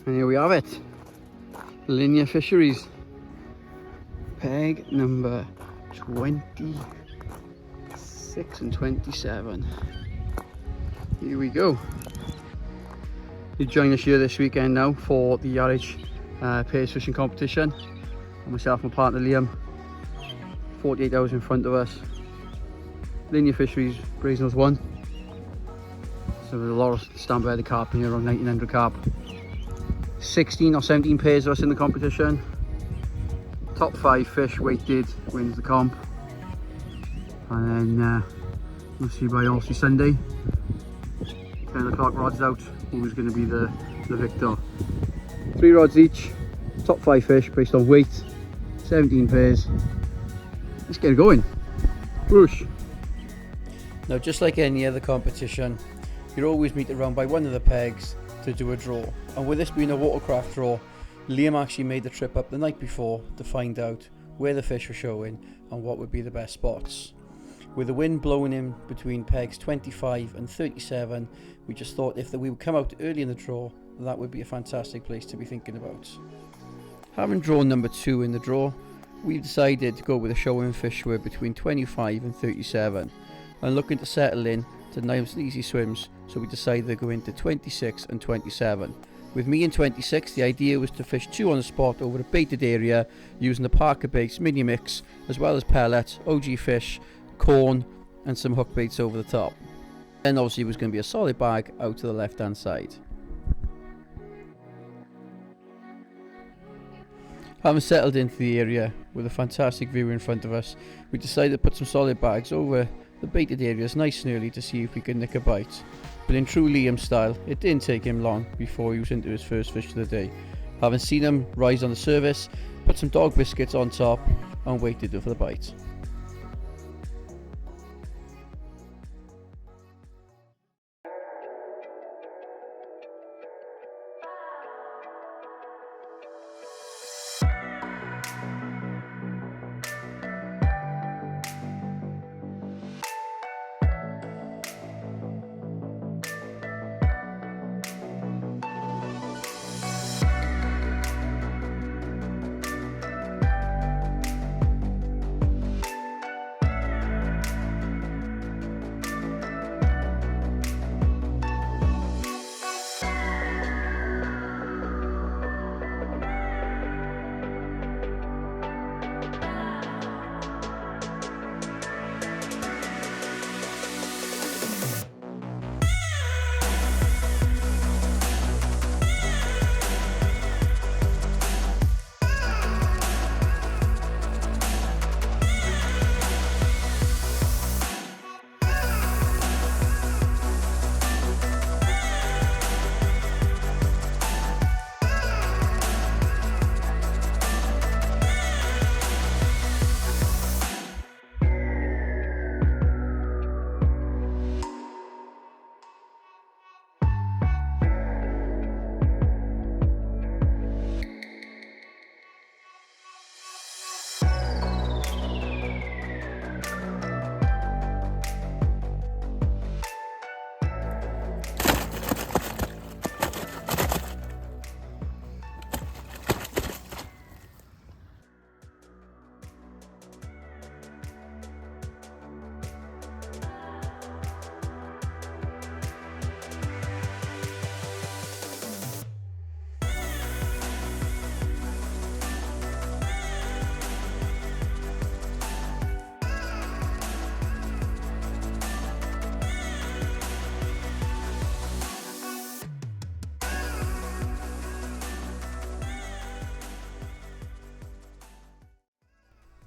And here we have it. Linear fisheries. Peg number 26 and 27. Here we go. You join us here this weekend now for the Yarridge Pace Fishing Competition. And myself and my partner Liam, 48 hours in front of us. Linear fisheries, Brazenose 1. So there's a lot of standby the carp in here, around 1900 carp. 16 or 17 pairs of us in the competition. Top 5 fish weighted wins the comp. And then we'll see by obviously Sunday. 10 o'clock rods out, who's going to be the victor. 3 rods each, top 5 fish based on weight, 17 pairs. Let's get it going. Whoosh. Now, just like any other competition, you're always meet around by one of the pegs to do a draw. And with this being a watercraft draw, Liam actually made the trip up the night before to find out where the fish were showing and what would be the best spots. With the wind blowing in between pegs 25 and 37, we just thought if we would come out early in the draw, that would be a fantastic place to be thinking about. Having drawn number 2 in the draw, we've decided to go with a showing fish were between 25 and 37, and looking to settle in to nice and easy swims, so we decided to go into 26 and 27. With me in 26, the idea was to fish 2 on the spot over a baited area using the Parker Baits mini mix, as well as pellets, OG fish, corn and some hook baits over the top. Then obviously it was going to be a solid bag out to the left hand side. Having settled into the area with a fantastic view in front of us, we decided to put some solid bags over the baited areas nice and early to see if we could nick a bite. But in true Liam style, it didn't take him long before he was into his first fish of the day. Having seen him rise on the surface, put some dog biscuits on top and waited for the bite.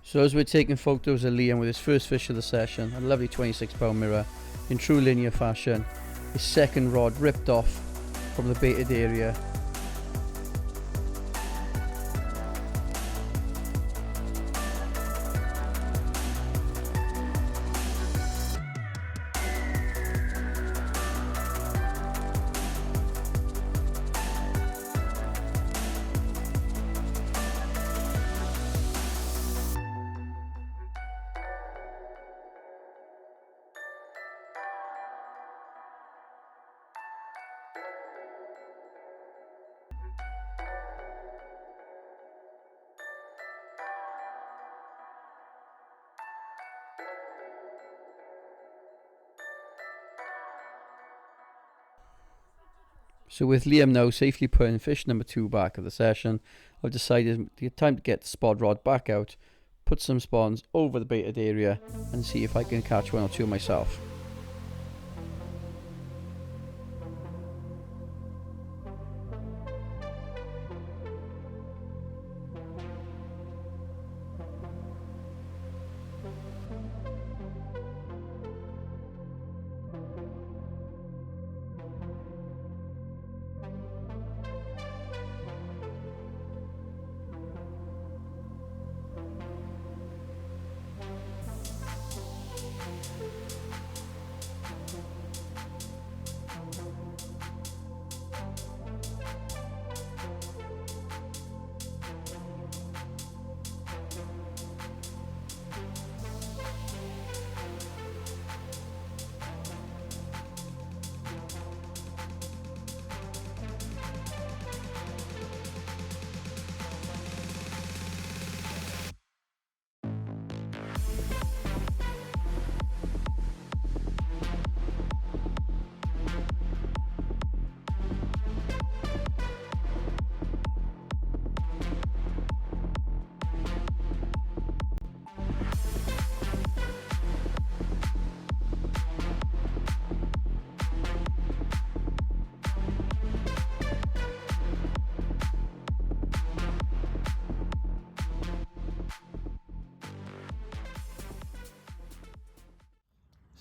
So as we're taking photos of Liam with his first fish of the session, a lovely 26-pound mirror, in true linear fashion, his second rod ripped off from the baited area. So with Liam now safely putting fish number 2 back of the session, I've decided it's time to get the spot rod back out, put some spawns over the baited area and see if I can catch 1 or 2 myself.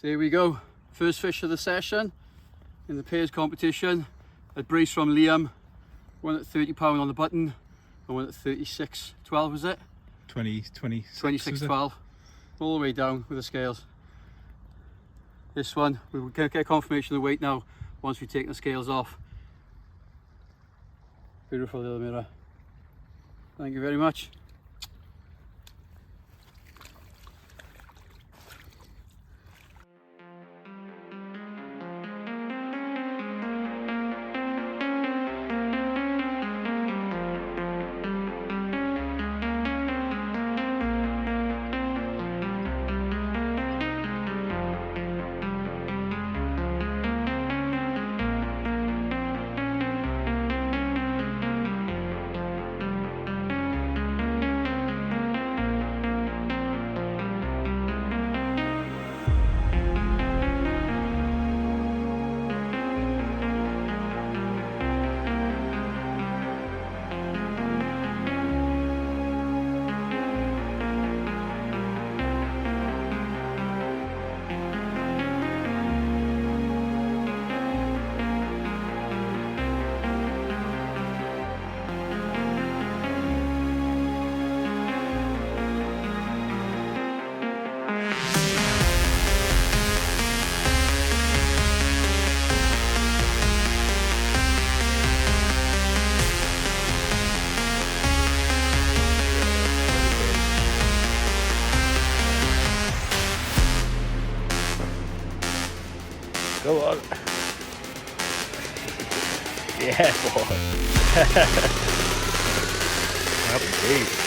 So here we go, first fish of the session in the pairs competition. A brace from Liam, one at £30 on the button and one at 36.12 was it? 26.12. All the way down with the scales. This one, we will get confirmation of the weight now once we've taken the scales off. Beautiful little mirror. Thank you very much. Go on. Yeah, boy. Happy days.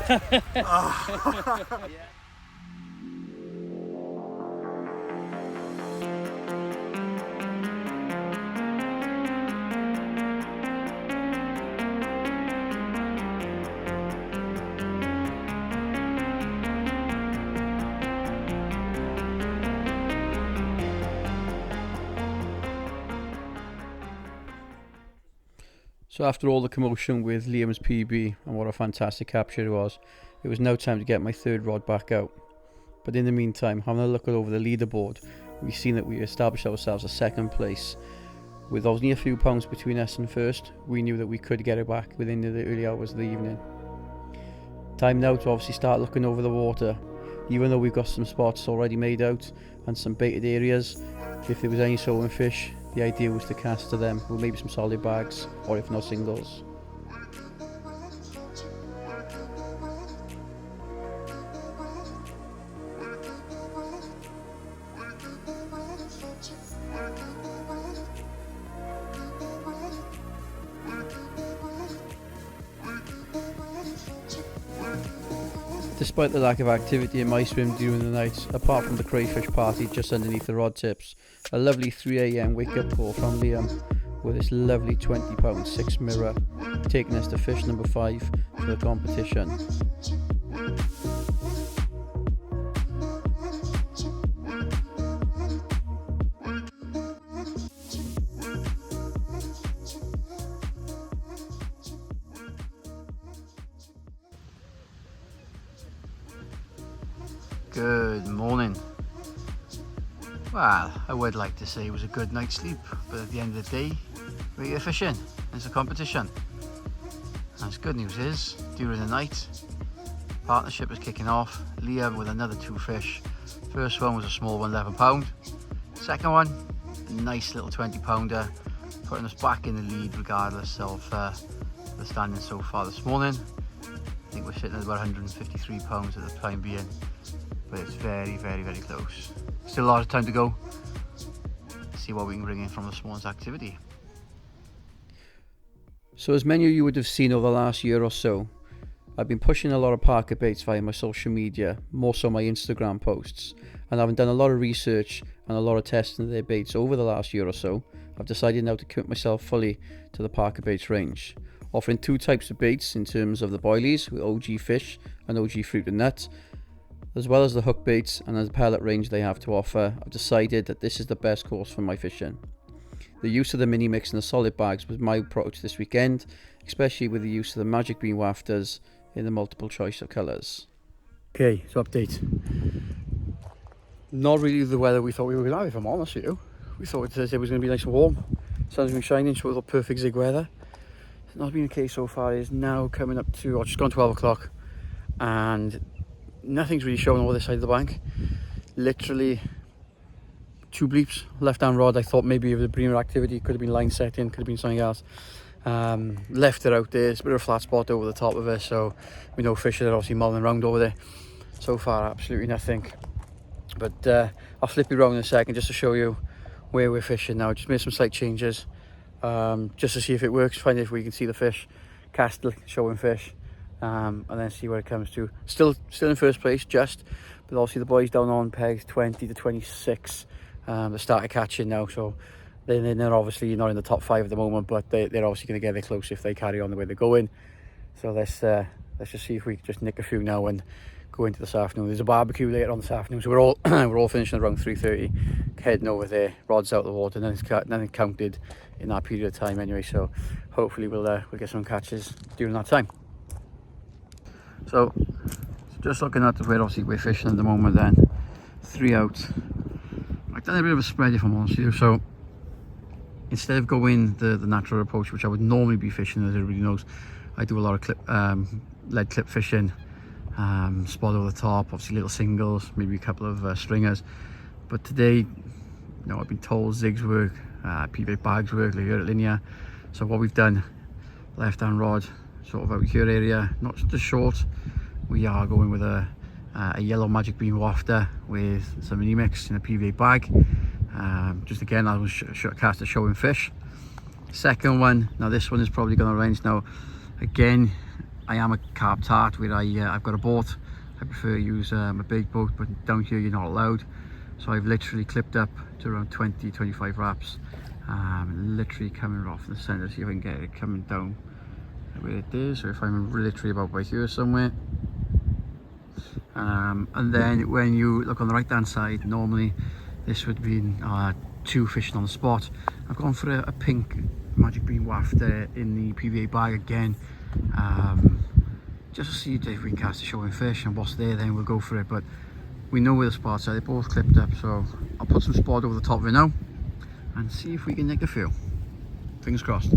Yeah. So after all the commotion with Liam's PB and what a fantastic capture it was now time to get my third rod back out. But in the meantime, having a look over the leaderboard, we've seen that we established ourselves a second place. With only a few pounds between us and first, we knew that we could get it back within the early hours of the evening. Time now to obviously start looking over the water. Even though we've got some spots already made out and some baited areas, if there was any soaring fish, the idea was to cast to them with maybe some solid bags, or if not singles. Despite the lack of activity in my swim during the night, apart from the crayfish party just underneath the rod tips, a lovely 3 AM wake up call from Liam with this lovely £20 6 mirror, taking us to fish number 5 for the competition. Good morning. Well, I would like to say it was a good night's sleep, but at the end of the day, we're here fishing. It's a competition. And the good news is, during the night, partnership is kicking off. Liam with another 2 fish. First one was a small one, £11. Second one, a nice little 20 pounder, putting us back in the lead regardless of the standing so far this morning. I think we're sitting at about £153 at the time being. But it's very, very, very close. Still a lot of time to go. See what we can bring in from this morning's activity. So as many of you would have seen over the last year or so, I've been pushing a lot of Parker baits via my social media, more so my Instagram posts, and having done a lot of research and a lot of testing of their baits over the last year or so, I've decided now to commit myself fully to the Parker baits range, offering 2 types of baits in terms of the boilies with OG fish and OG fruit and nut, as well as the hook baits and the pellet range they have to offer. I've decided that this is the best course for my fishing. The use of the mini mix and the solid bags was my approach this weekend, especially with the use of the Magic Bean wafters in the multiple choice of colours. Okay, so update. Not really the weather we thought we were going to have, if I'm honest with you. We thought it was going to be nice and warm. Sun's been shining, so it's perfect zig weather. It's not been the case so far. It is now coming up to, just gone 12 o'clock, and nothing's really showing over this side of the bank. Literally 2 bleeps, left hand rod. I thought maybe if the breamer activity could have been line setting, could have been something else. Left it out there. It's a bit of a flat spot over the top of it, so we know fish are obviously mulling around over there. So far absolutely nothing, but I'll flip you around in a second just to show you where we're fishing now. Just made some slight changes just to see if it works, find if we can see the fish, cast showing fish, and then see where it comes to. Still in first place, but obviously the boys down on pegs 20 to 26. They started catching now, so they're obviously not in the top 5 at the moment, but they're obviously going to get there close if they carry on the way they're going. So let's just see if we can just nick a few now and go into this afternoon. There's a barbecue later on this afternoon, so we're all finishing around 3:30, heading over there, rods out of the water, and nothing counted in that period of time anyway. So hopefully we'll get some catches during that time. So just looking at where obviously we're fishing at the moment, then 3 out. I've done a bit of a spread, if I'm honest with you. So instead of going the natural approach, which I would normally be fishing, as everybody knows, I do a lot of lead clip fishing, spot over the top, obviously little singles, maybe a couple of stringers. But today, I've been told zigs work, PV bags work, like here at Linear. So what we've done, left hand rod, sort of out here area, not just short. We are going with a yellow Magic Bean wafter with some mini mix in a PVA bag. Just again, I was cast a showing fish. Second one, now this one is probably going to range. Now again, I am a carp tart where I've got a boat. I prefer to use a big boat, but down here you're not allowed. So I've literally clipped up to around 20-25 wraps, literally coming off in the center, see if I can get it coming down where it is, or if I'm literally about by here somewhere. And then when you look on the right hand side, normally this would be 2 fishing on the spot. I've gone for a pink Magic Bean wafter in the PVA bag again, just to see if we can cast a showing fish, and what's there then we'll go for it. But We know where the spots are, they're both clipped up, so I'll put some spot over the top of it now and see if we can nick a few. Fingers crossed.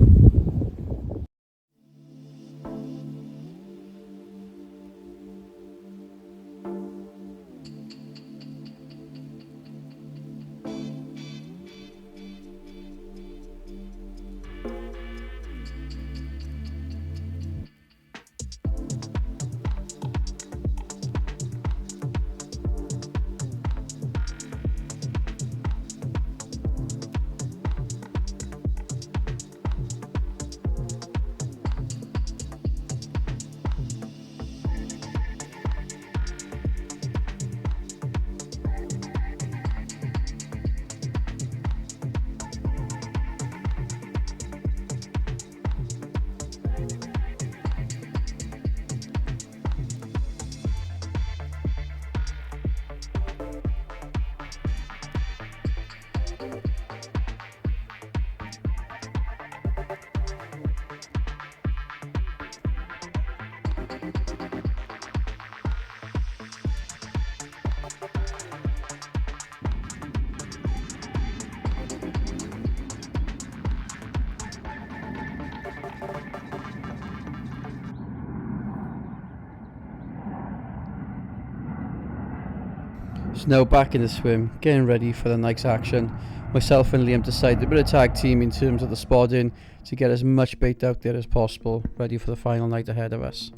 So now back in the swim, getting ready for the night's action. Myself and Liam decided a bit of tag team in terms of the spotting to get as much bait out there as possible, ready for the final night ahead of us.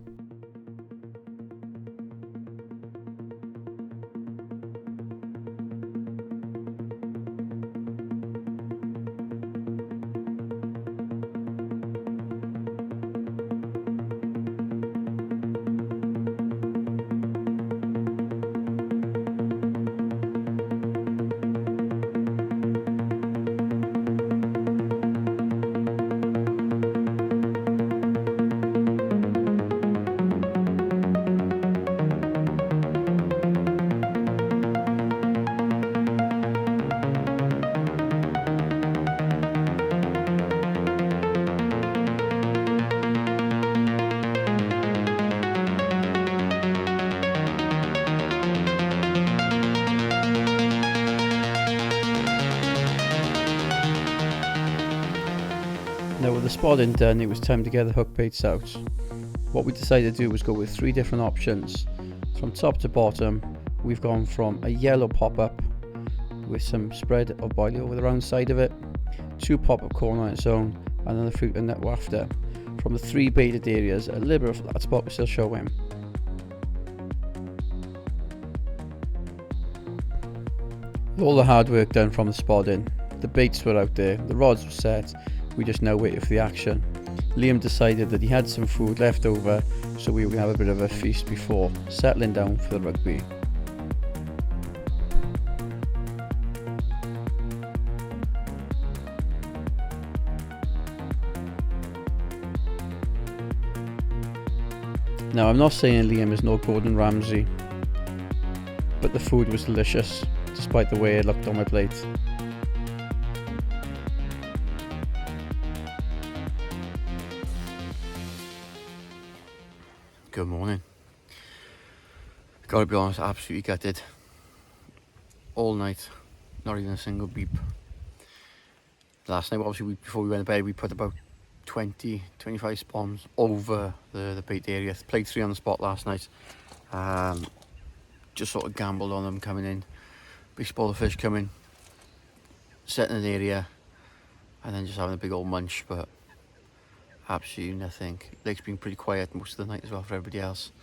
Now with the spotting done, it was time to get the hook baits out. What we decided to do was go with 3 different options. From top to bottom, we've gone from a yellow pop-up with some spread of boilie over the round side of it, 2 pop-up corn on its own, and then the fruit and nut wafter. From the 3 baited areas, a little bit of flat spot we still show him. With all the hard work done from the spotting, the baits were out there, the rods were set, we just now waited for the action. Liam decided that he had some food left over, so we were going to have a bit of a feast before settling down for the rugby. Now I'm not saying Liam is no Gordon Ramsay, but the food was delicious, despite the way it looked on my plate. Good morning. Gotta be honest, absolutely gutted. All night, not even a single beep. Last night, obviously, before we went to bed, we put about 20-25 spawns over the bait area. Played 3 on the spot last night. Just sort of gambled on them coming in. Big spot of fish coming, setting an area, and then just having a big old munch, but absolutely nothing. Lake's been pretty quiet most of the night as well for everybody else.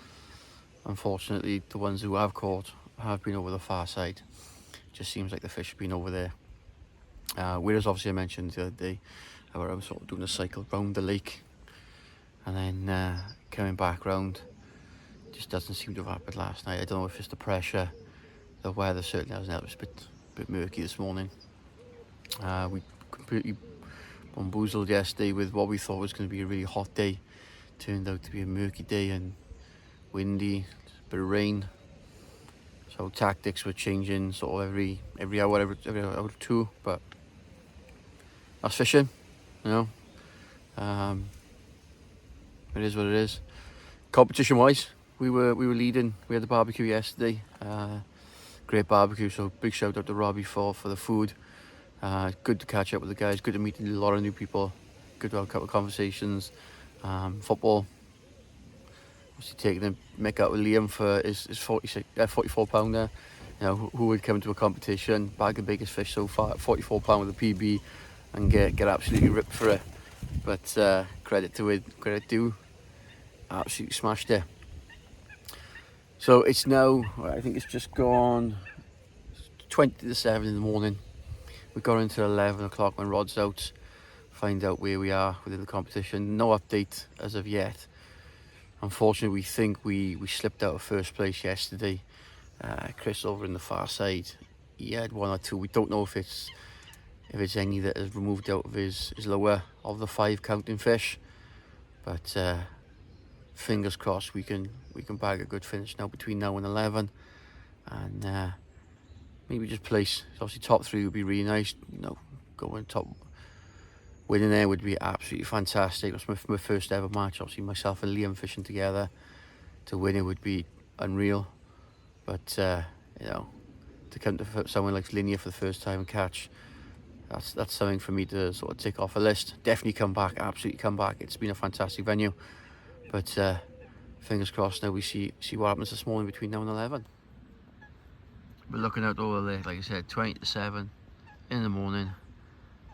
Unfortunately, the ones who have caught have been over the far side. Just seems like the fish have been over there. Whereas obviously I mentioned the other day, I was sort of doing a cycle round the lake and then coming back round. Just doesn't seem to have happened last night. I don't know if it's the pressure. The weather certainly hasn't helped. It's a bit murky this morning. We completely bamboozled yesterday with what we thought was going to be a really hot day. Turned out to be a murky day and windy, a bit of rain. So tactics were changing sort of every hour, every hour or two. But that's fishing, you know. It is what it is. Competition wise, we were leading. We had the barbecue yesterday. great barbecue. So big shout out to Robbie for the food. Good to catch up with the guys, good to meet a lot of new people, good to have a couple of conversations. Football, obviously taking the mick out with Liam for his 44 pounder. You know, who would come to a competition, bag the biggest fish so far at 44 pound with a PB and get absolutely ripped for it. But credit to it, credit due, absolutely smashed it. So it's now, I think it's just gone 20 to 7 in the morning. We got into 11 o'clock when Rod's out, find out where we are within the competition. No update as of yet. Unfortunately, we think we slipped out of first place yesterday. Chris over in the far side, he had 1 or 2. We don't know if it's any that has removed out of his lower of the 5 counting fish. But fingers crossed we can bag a good finish now between now and 11. And maybe just place, obviously top 3 would be really nice, you know, going top, winning there would be absolutely fantastic. It was my first ever match, obviously myself and Liam fishing together. To win it would be unreal, but you know, to come to someone like Linear for the first time and catch, that's something for me to sort of tick off a list. Definitely come back, absolutely come back. It's been a fantastic venue, but fingers crossed now we see what happens this morning between now and 11. We're looking out over there, like I said, 20 to 7 in the morning.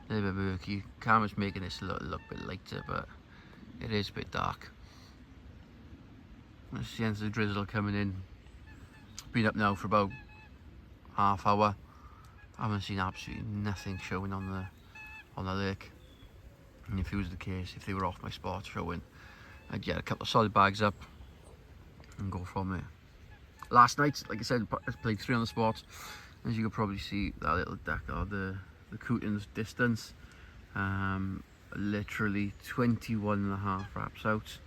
A little bit murky. Camera's making this look a bit lighter, but it is a bit dark. That's the end of the drizzle coming in. Been up now for about half hour. I haven't seen absolutely nothing showing on the lake. And if it was the case, if they were off my spot showing, I'd get a couple of solid bags up and go from there. Last night, like I said, I played 3 on the spot. As you can probably see, that little deck or the Cooting's distance, literally 21.5 wraps out,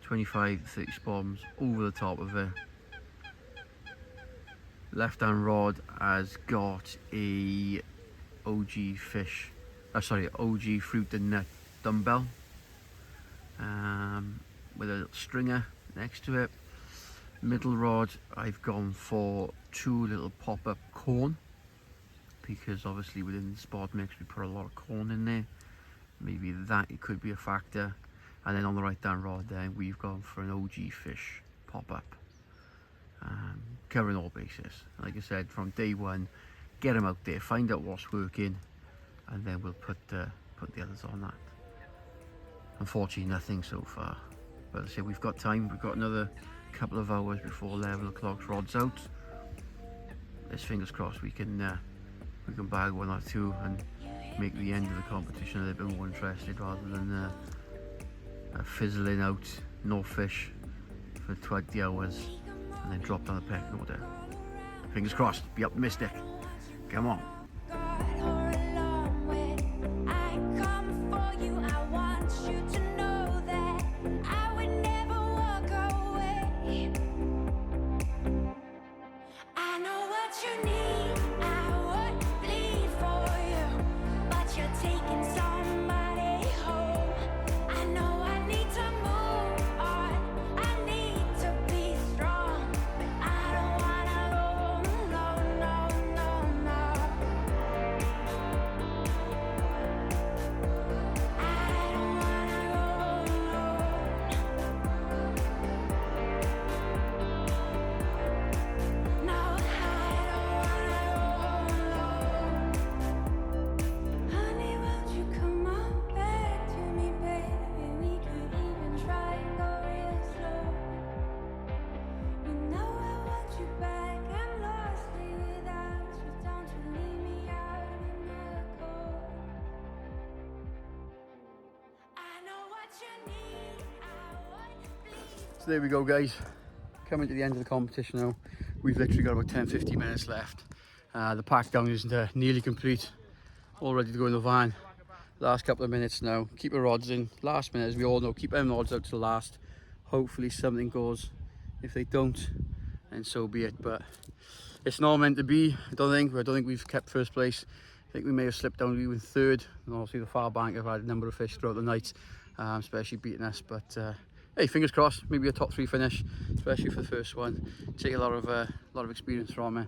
25 to 30 spawns over the top of it. Left hand rod has got a OG fish, OG fruit and nut dumbbell with a little stringer next to it. Middle rod, I've gone for 2 little pop-up corn, because obviously within the spot mix we put a lot of corn in there. Maybe that it could be a factor. And then on the right hand rod there, we've gone for an OG fish pop-up, covering all bases. Like I said, from day one, get them out there, find out what's working, and then we'll put the others on that. Unfortunately, nothing so far. But as I say, we've got time. We've got another couple of hours before 11 o'clock. Rod's out. Let's fingers crossed we can bag 1 or 2 and make the end of the competition a little bit more interested, rather than fizzling out, no fish for 20 hours and then drop down the pecking order. Fingers crossed, be optimistic. Come on. So there we go, guys, coming to the end of the competition now. We've literally got about 10-15 minutes left. The pack down is nearly complete, all ready to go in the van. Last couple of minutes now, keep the rods in. Last minute, as we all know, keep them rods out to the last. Hopefully something goes. If they don't, then so be it. But it's not meant to be. I don't think we've kept first place. I think we may have slipped down to even 3rd. And obviously the far bank have had a number of fish throughout the night, especially beating us. But hey, fingers crossed, maybe a top 3 finish, especially for the first one. Take a lot of experience from it.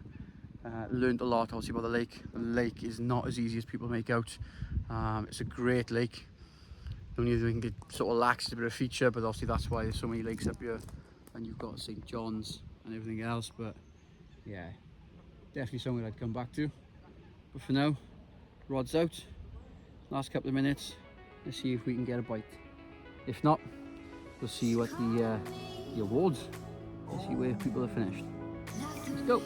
Learned a lot obviously about the lake. The lake is not as easy as people make out. It's a great lake. The only thing it sort of lacks a bit of feature, but obviously that's why there's so many lakes up here, and you've got St. John's and everything else. But yeah, definitely somewhere I'd come back to. But for now, rod's out. Last couple of minutes, let's see if we can get a bite. If not, we'll see what the awards. Let's see where people have finished. Let's go.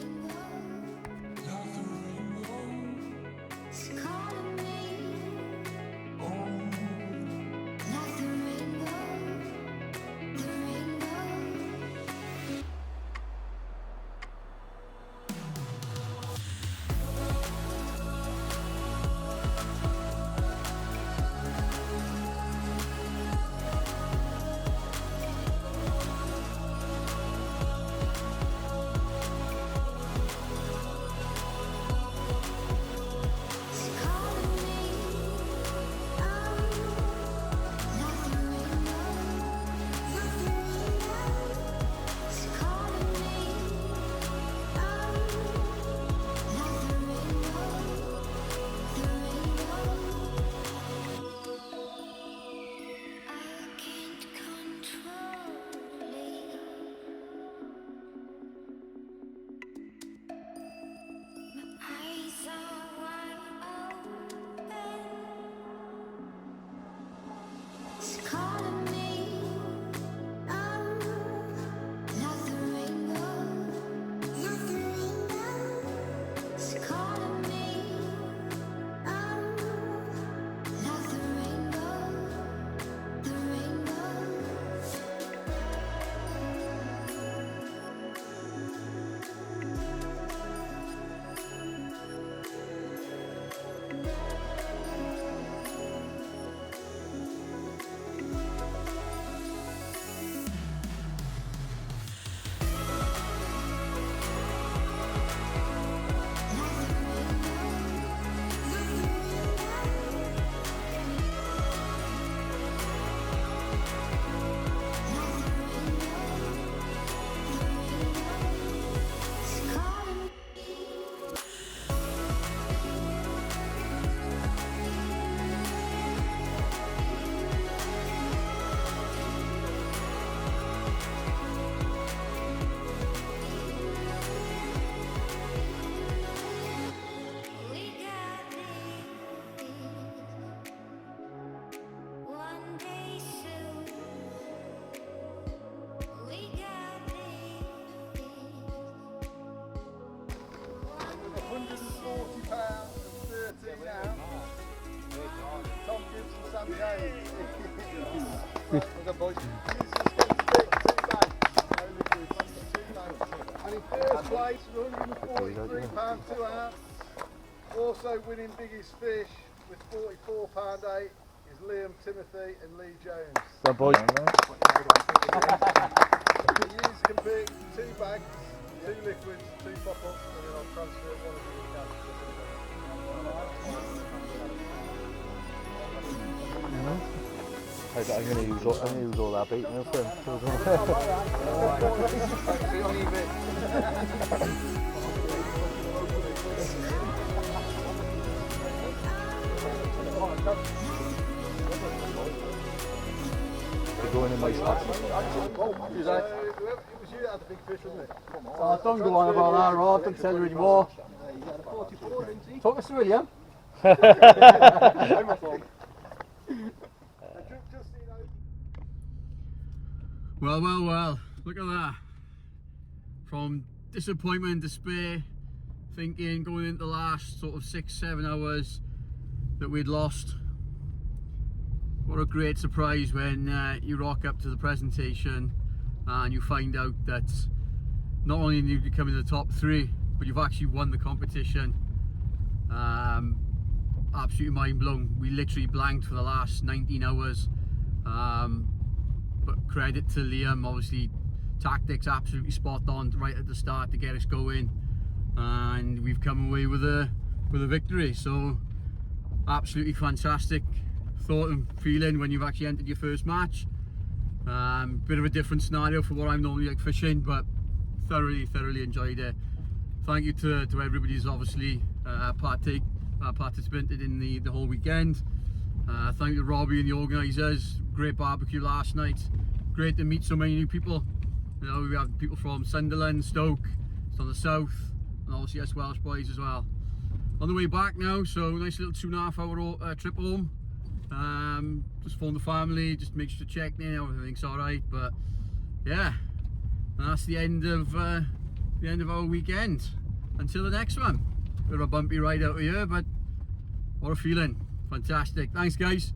And in first place, £143, 2 ounce. Also winning biggest fish with £44.8 is Liam Timothy and Lee Jones. Well, boys. You can pick 2 bags, 2 liquids, 2 pop-ups, and then I'll transfer one of you in cash. I'm going to use all that bait now, friend. They're going in my spot. It was you that had the big fish, wasn't it? Oh, don't go on about that, Rob. Don't tell her anymore. Talk us through, Liam. Well, look at that. From disappointment, despair, thinking going into the last sort of 6-7 hours that we'd lost. What a great surprise when you rock up to the presentation and you find out that not only did you come in the top 3, but you've actually won the competition. Absolutely mind blown. We literally blanked for the last 19 hours. But credit to Liam, obviously tactics absolutely spot on right at the start to get us going, and we've come away with a victory. So absolutely fantastic thought and feeling when you've actually entered your first match. Bit of a different scenario for what I'm normally like fishing, but thoroughly enjoyed it. Thank you to everybody who's obviously participated in the whole weekend. Thank you to Robbie and the organisers. Great barbecue last night. Great to meet so many new people. You know, we have people from Sunderland, Stoke, from the south, and obviously us Welsh boys as well. On the way back now, so nice little 2.5 hour trip home. Just phone the family, just make sure to check in, everything's alright. But yeah, and that's the end of our weekend. Until the next one. Bit of a bumpy ride out of here, but what a feeling. Fantastic. Thanks guys.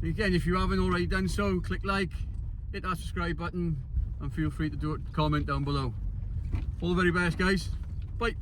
Again, if you haven't already done so, click like, hit that subscribe button, and feel free to do a comment down below. All the very best guys. Bye.